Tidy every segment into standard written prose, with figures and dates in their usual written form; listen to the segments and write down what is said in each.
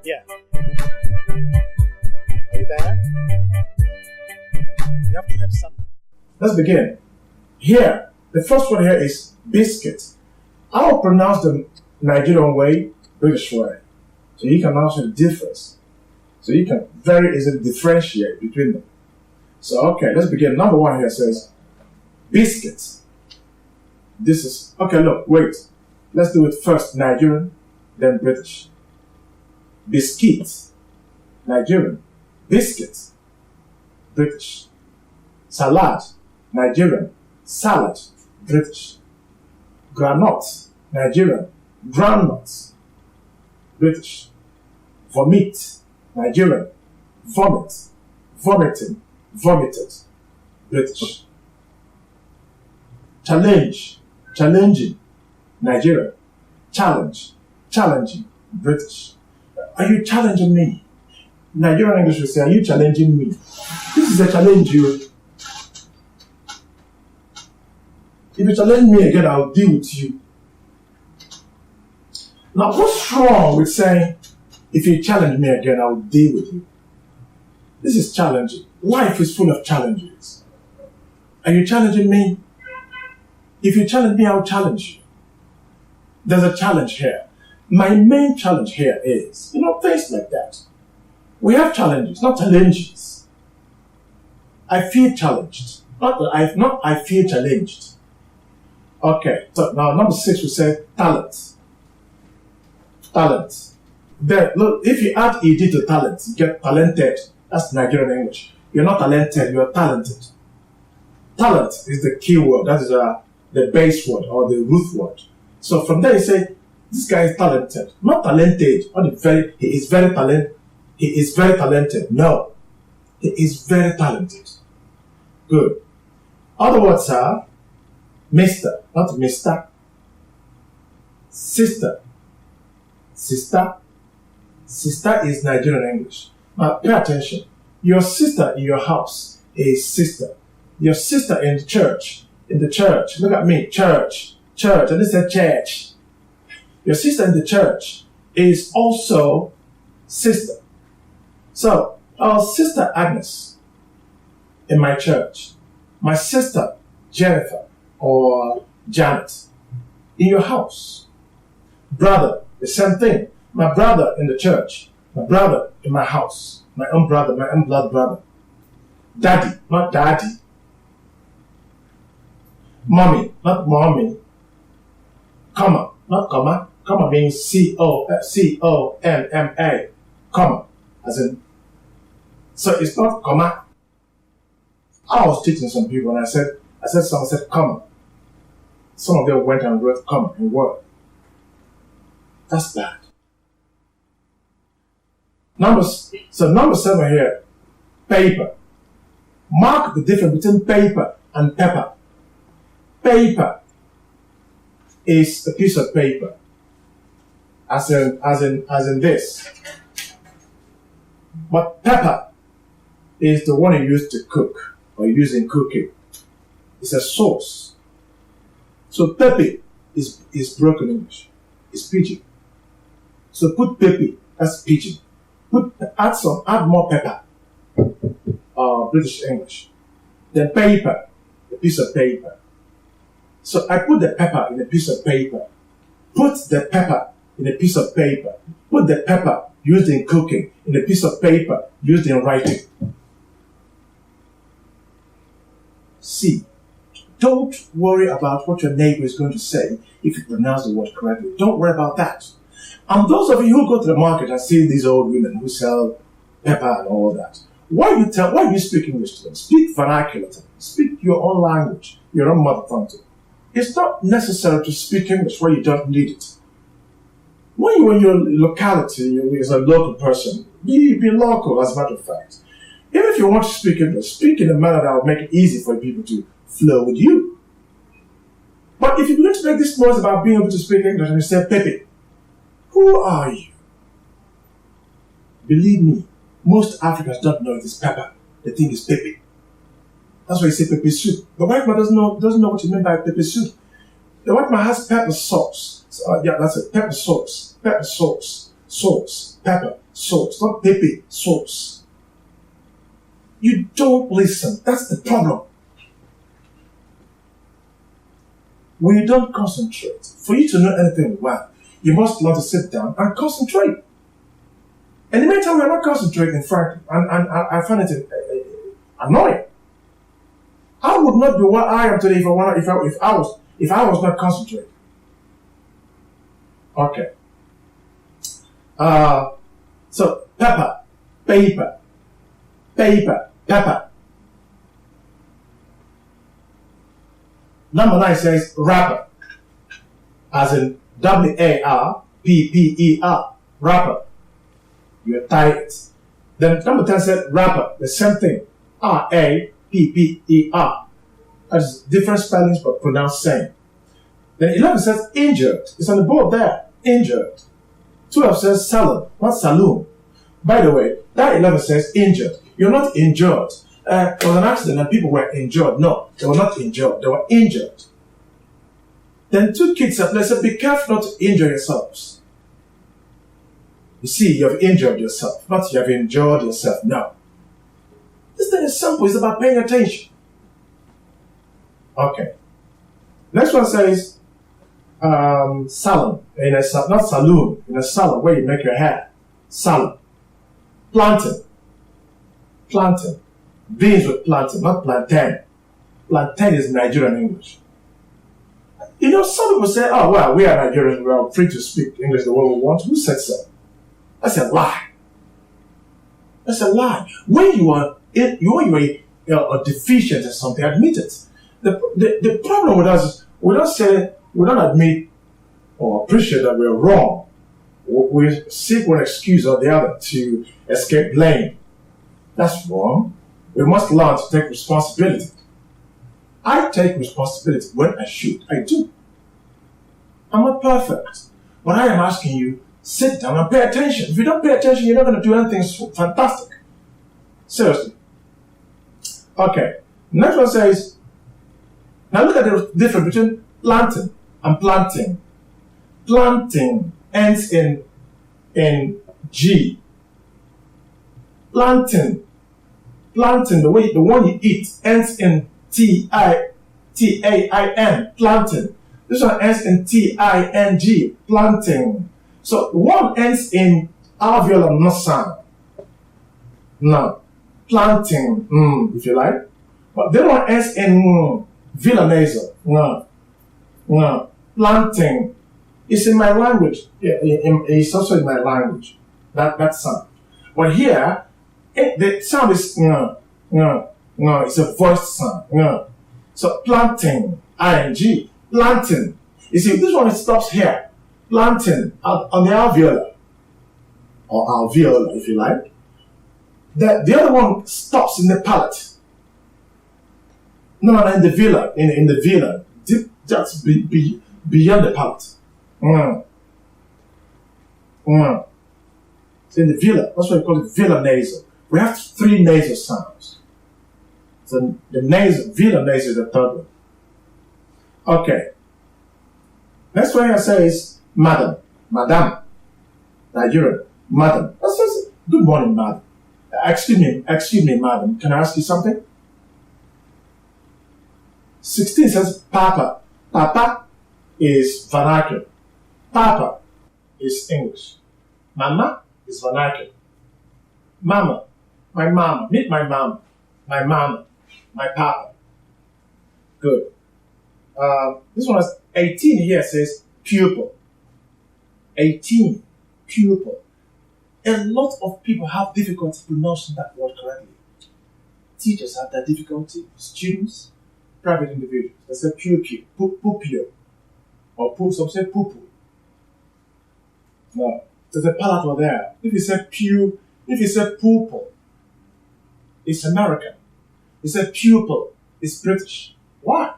Yeah. Are you there? You have to have something. Let's begin. Here, the first one here is biscuit. I'll pronounce the Nigerian way, British way. So you can also the difference. So you can very easily differentiate between them. So okay, let's begin. Number one here says biscuit. This is okay, look, wait. Let's do it first Nigerian, then British. Biscuit, Nigerian. Biscuit, British. Salad, Nigerian. Salad, British. Granite, Nigerian. Groundnut, British. Vomit, Nigerian. Vomit, vomiting, vomited, British. Challenge, challenging, Nigerian. Challenge, challenging, British. Are you challenging me? Nigerian English will say, are you challenging me? This is a challenge you. If you challenge me again, I'll deal with you. Now, what's wrong with saying, if you challenge me again, I'll deal with you? This is challenging. Life is full of challenges. Are you challenging me? If you challenge me, I'll challenge you. There's a challenge here. My main challenge here is, things like that. We have challenges, not challenges. I feel challenged. I feel challenged. Okay, so now number 6 we say talent. Talent. Then, look, if you add ed to talent, you get talented. That's Nigerian English. You're not talented, you're talented. Talent is the key word. That is the base word or the root word. So from there you say, this guy is talented. Not talented. He is very talented. He is very talented. No. He is very talented. Good. Other words are Mr. Not Mr. Sister. Sister. Sister is Nigerian English. Now pay attention. Your sister in your house is sister. Your sister in the church. In the church. Look at me. Church. Church. I just said church. Your sister in the church is also sister. So, our sister Agnes in my church, my sister Jennifer or Janet in your house. Brother, the same thing. My brother in the church, my brother in my house, my own brother, my own blood brother. Daddy, not daddy. Mommy, not mommy. Comma, not comma. Comma means C-O-M-M-A. Comma, as in. So it's not comma. I was teaching some people and I said someone said comma. Some of them went and wrote comma in Word. That's bad. Number 7 here, paper. Mark the difference between paper and pepper. Paper is a piece of paper. As in this. But pepper is the one you use to cook or use in cooking. It's a sauce. So pepe is broken English. It's pidgin. So put pepe, that's pidgin. Add more pepper. British English. Then paper, a piece of paper. So I put the pepper in a piece of paper. Put the pepper in a piece of paper. Put the pepper used in cooking in a piece of paper used in writing. C. Don't worry about what your neighbor is going to say if you pronounce the word correctly. Don't worry about that. And those of you who go to the market and see these old women who sell pepper and all that, why you speak English to them? Speak vernacular to them. Speak your own language, your own mother tongue to them. It's not necessary to speak English where you don't need it. When you're in your locality, as a local person, be local, as a matter of fact. Even if you want to speak English, speak in a manner that will make it easy for people to flow with you. But if you're going to make this noise about being able to speak English and you say, Pepe, who are you? Believe me, most Africans don't know it is pepper. They think it's Pepe. That's why you say Pepe soup. The white man doesn't know what you mean by Pepe soup. The white man has pepper sauce. So, yeah, that's it. Pepper sauce. Pepper sauce. Sauce. Pepper sauce. Not pepe sauce. You don't listen. That's the problem. When you don't concentrate, for you to know anything well, you must learn to sit down and concentrate. And the meantime, we're not concentrating, frankly, and I find it annoying. I would not be what I am today if I was not concentrating. Okay. So pepper, paper, paper, pepper. Number 9 says wrapper, as in WARPPER, wrapper. You tie it. Then number 10 said wrapper, the same thing, RAPPER. That's different spellings but pronounced same. Then 11 says injured. It's on the board there, injured. 12 says salon, not saloon. By the way, that 11 says injured. You're not injured. There was an accident and people were injured. No, they were not injured. They were injured. Then 2 kids said, be careful not to injure yourselves. You see, you have injured yourself, not you have injured yourself. No. This thing is simple. It's about paying attention. Okay. Next one says salon. Not saloon. In a salon where you make your hair. Salon. Plantain. Plantain. Beans with plantain, not plantain. Plantain is Nigerian English. You know, some people say, oh, well, we are Nigerians, we are free to speak English the way we want. Who said so? That's a lie. That's a lie. When you are deficient in something, admit it. The problem with us is we don't admit or appreciate that we're wrong. We seek one excuse or the other to escape blame. That's wrong. We must learn to take responsibility. I take responsibility when I should. I do. I'm not perfect. But I am asking you, sit down and pay attention. If you don't pay attention, you're not going to do anything fantastic. Seriously. Okay. Next one says, now look at the difference between planting and planting. Planting ends in G. Planting, the one you eat, ends in T-A-I-N, planting. This one ends in T-I-N-G, planting. So one ends in alveolar not sound. No, planting, if you like. But the other one ends in velar nasal. No, planting. It's in my language. It's also in my language. That sound. But here, the sound is it's a voiced sound. So planting, ing, planting. You see, this one stops here. Planting on the alveolar, or alveolar, if you like. The other one stops in the palate. No, in the velar, in the velar, just beyond the palate. So in the velar, that's why we call it velar nasal. We have 3 nasal sounds. So the velar nasal is the third one. Okay. Next one here says madam. Madam. Nigerian. Madam. That says good morning, madam. Excuse me, madam. Can I ask you something? 16 says papa. Papa is vernacular. Papa is English. Mama is vernacular. Mama. My mama. Meet my mama. My mama. My papa. Good. This one has 18 here says pupil. 18. Pupil. A lot of people have difficulty pronouncing that word correctly. Teachers have that difficulty. Students, private individuals. They say pupil, pupil, or some say pupil. No, there's a palatal there. If you say pupil, it's American. You say pupil, it's British. Why?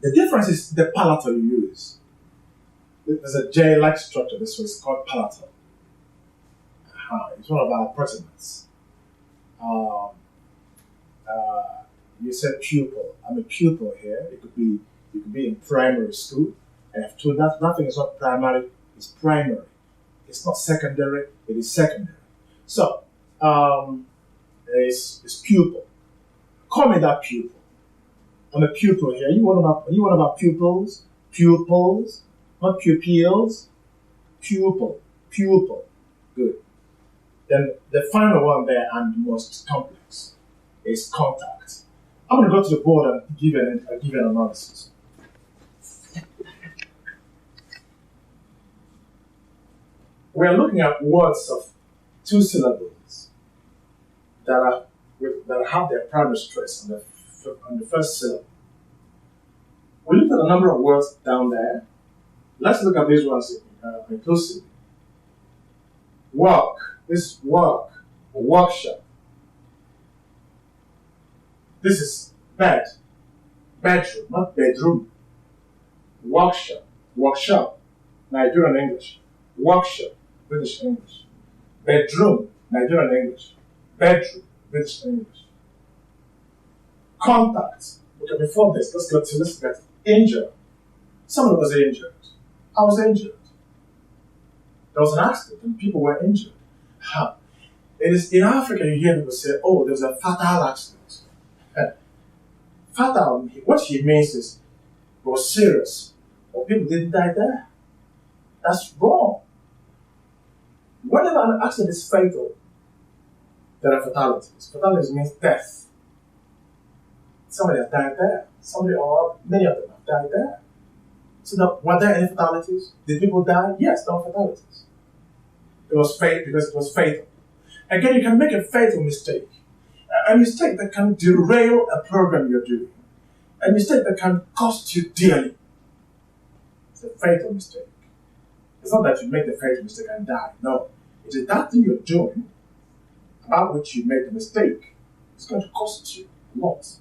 The difference is the palatal you use. There's a J-like structure. This one is called palatal. It's one of our presidents. You said pupil. I'm a pupil here. It could be to be in primary school. I have told that nothing is not primary, it's primary. It's not secondary, it is secondary. So, it's pupil. Call me that pupil. I'm a pupil here. You want about pupils? Pupils, not pupils. Pupil, pupil. Good. Then the final one there and the most complex is contact. I'm going to go to the board and give an analysis. We are looking at words of 2 syllables that have their primary stress on the first syllable. We looked at a number of words down there. Let's look at these ones inclusively. Work. This is work. Workshop. This is bed. Bedroom, not bedroom. Workshop. Workshop. Nigerian English. Workshop. British English. Bedroom. Nigerian English. Bedroom. British English. Contact. Okay, before this, let's get injured. Someone was injured. I was injured. There was an accident and people were injured. How? It is in Africa you hear people say, oh, there was a fatal accident. Fatal, what he means is it was serious, or people didn't die there. That's wrong. Whenever an accident is fatal, there are fatalities. Fatalities means death. Somebody has died there. Somebody or many of them have died there. So now, were there any fatalities? Did people die? Yes, there were fatalities. It was fatal because it was fatal. Again, you can make a fatal mistake. A mistake that can derail a program you're doing. A mistake that can cost you dearly. It's a fatal mistake. It's not that you make the fatal mistake and die. No. It is that thing you're doing about which you made the mistake. It's going to cost you a lot.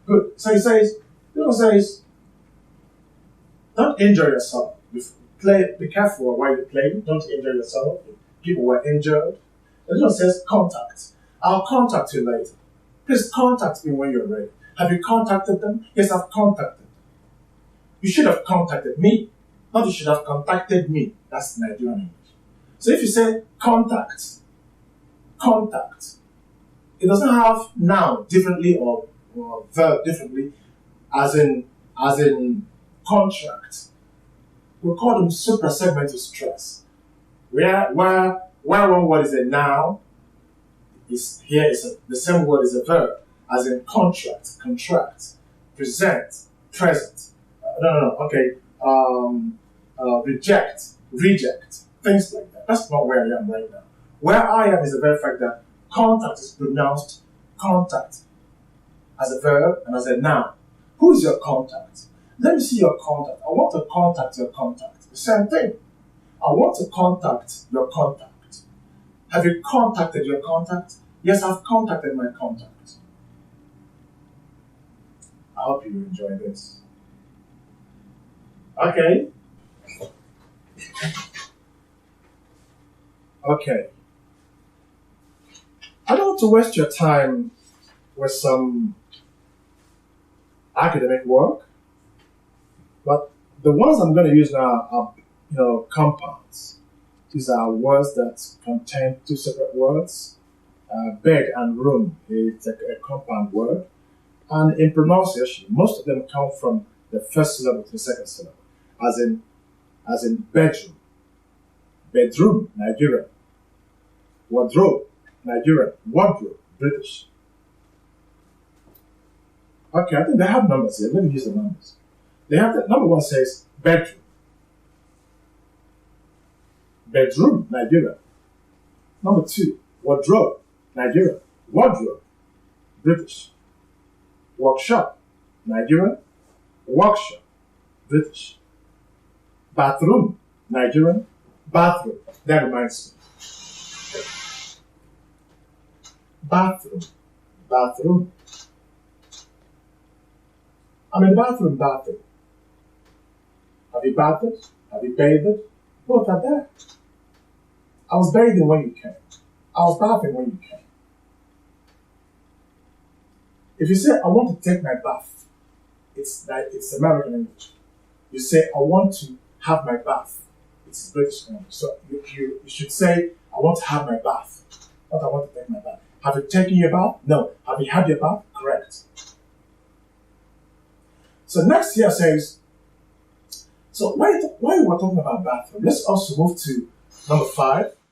Good. So he says, don't injure yourself. Be careful while you're playing. Don't injure yourself. People were injured. The one says contact. I'll contact you later. Please contact me when you're ready. Have you contacted them? Yes, I've contacted them. You should have contacted me. Not you should have contacted me. That's Nigerian English. So if you say contact, it doesn't have noun differently or verb differently, as in contract. We call them suprasegmental stress. Where one word is a noun, the same word is a verb, as in contract, present, present. Reject, things like that. That's not where I am right now. Where I am is the very fact that contact is pronounced contact as a verb and as a noun. Who is your contact? Let me see your contact. I want to contact your contact. The same thing. I want to contact your contact. Have you contacted your contact? Yes, I've contacted my contact. I hope you enjoy this. Okay. I don't want to waste your time with some academic work, but the ones I'm going to use now are, compounds. These are words that contain 2 separate words. Bed and room is a compound word. And in pronunciation, most of them come from the first syllable to the second syllable, as in bedroom. Bedroom, Nigerian. Wardrobe, Nigerian. Wardrobe, British. Okay, I think they have numbers here. Let me use the numbers. They have number 1 says bedroom. Bedroom, Nigeria. Number 2, wardrobe, Nigeria. Wardrobe, British. Workshop, Nigerian. Workshop, British. Bathroom, Nigerian. Bathroom, that reminds me. Bathroom. I'm in the bathroom. Have you bathed? Have you bathed? Both are there. I was bathing when you came. I was bathing when you came. If you say, I want to take my bath, it's American English. You say, I want to have my bath. It's British English. So you should say, I want to have my bath. Not I want to take my bath. Have you taken your bath? No. Have you had your bath? Correct. So next here says, so while we're talking about bathroom, let's also move to number 5.